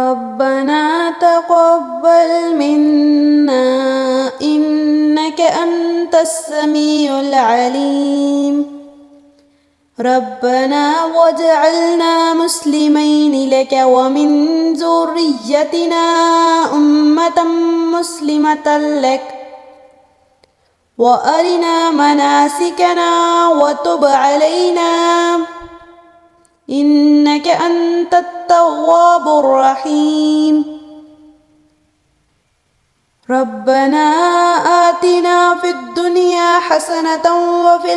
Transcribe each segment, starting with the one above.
ربنا تقبل منا إنك أنت السميع العليم. ربنا واجعلنا مسلمين لك ومن ذريتنا أمة مسلمة لك وأرنا مناسكنا وتب علينا إنك أنت التواب الرحيم. ربنا آتنا في الدنيا حسنة وفي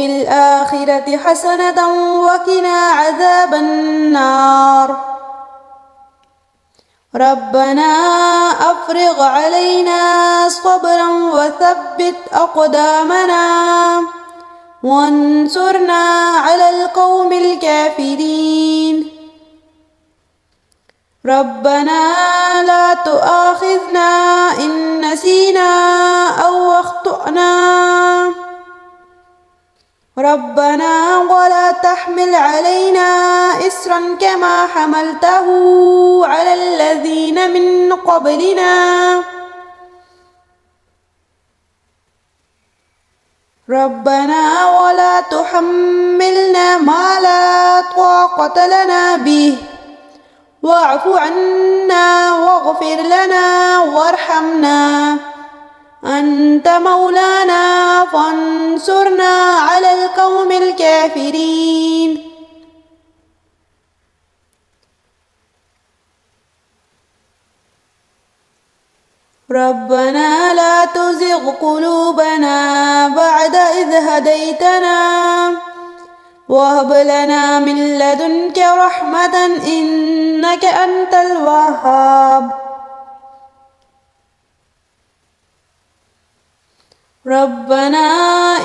الآخرة حسنة وقنا عذاب النار. ربنا أفرغ علينا صبرا وثبت أقدامنا وانصرنا على القوم الكافرين. ربنا لا تؤاخذنا إن نسينا أو أخطأنا. ربنا ولا تحمل علينا إصرا كما حملته على الذين من قبلنا. ربنا ولا تحملنا ما لا طاقة لنا به واعف عنا واغفر لنا وارحمنا أنت مولانا فانصرنا على القوم الكافرين. ربنا لا تزغ قلوبنا بعد إذ هديتنا وهب لنا من لدنك رحمة إنك أنت الوهاب. ربنا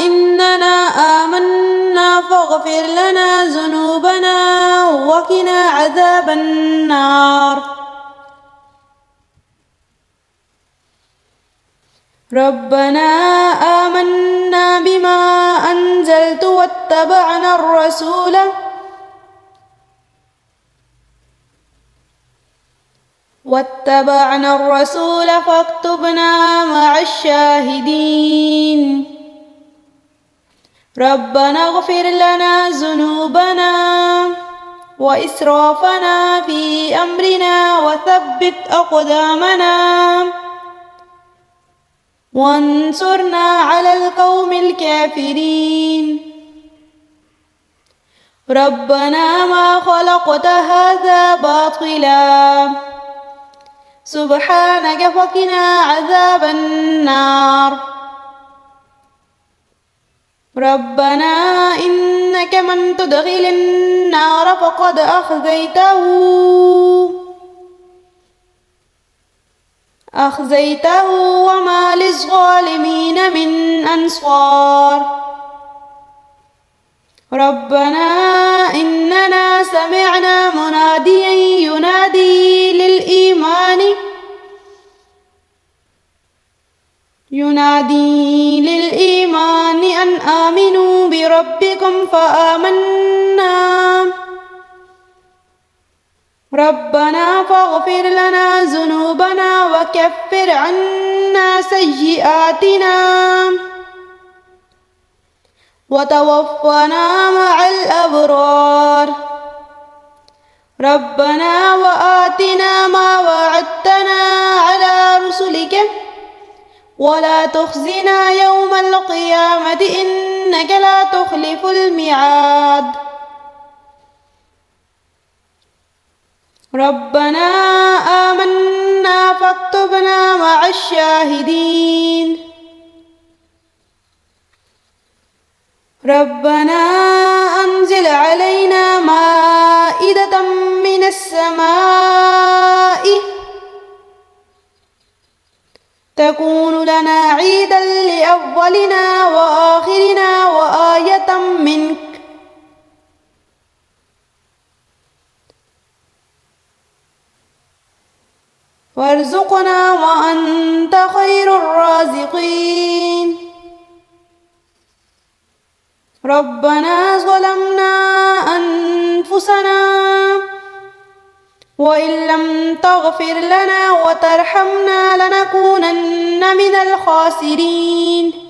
إننا آمنا فاغفر لنا ذنوبنا وقنا عذاب النار. ربنا آمنا بما أنزلت واتبعنا الرسول فاكتبنا مع الشاهدين. ربنا اغفر لنا ذنوبنا وإسرافنا في أمرنا وثبت أقدامنا وانصرنا على القوم الكافرين. ربنا ما خلقت هذا باطلا سبحانك فقنا عذاب النار. ربنا إنك من تدخل النار فقد أخزيته وما للظالمين من أنصار. ربنا إننا سمعنا مناديا ينادي للإيمان أن آمنوا بربكم فآمنا. ربنا فاغفر لنا ذنوبنا وكفر عنا سيئاتنا وتوفنا مع الأبرار. ربنا وآتنا ما وعدتنا على رسلك ولا تخزنا يوم القيامة إنك لا تخلف الميعاد. ربنا آمنا فاكتبنا مع الشاهدين. ربنا أنزل علينا مائدة من السماء تكون لنا عيدا لأولنا وآخرنا وآية منك وارزقنا وأنت خير الرازقين. ربنا ظلمنا أنفسنا وإن لم تغفر لنا وترحمنا لنكونن من الخاسرين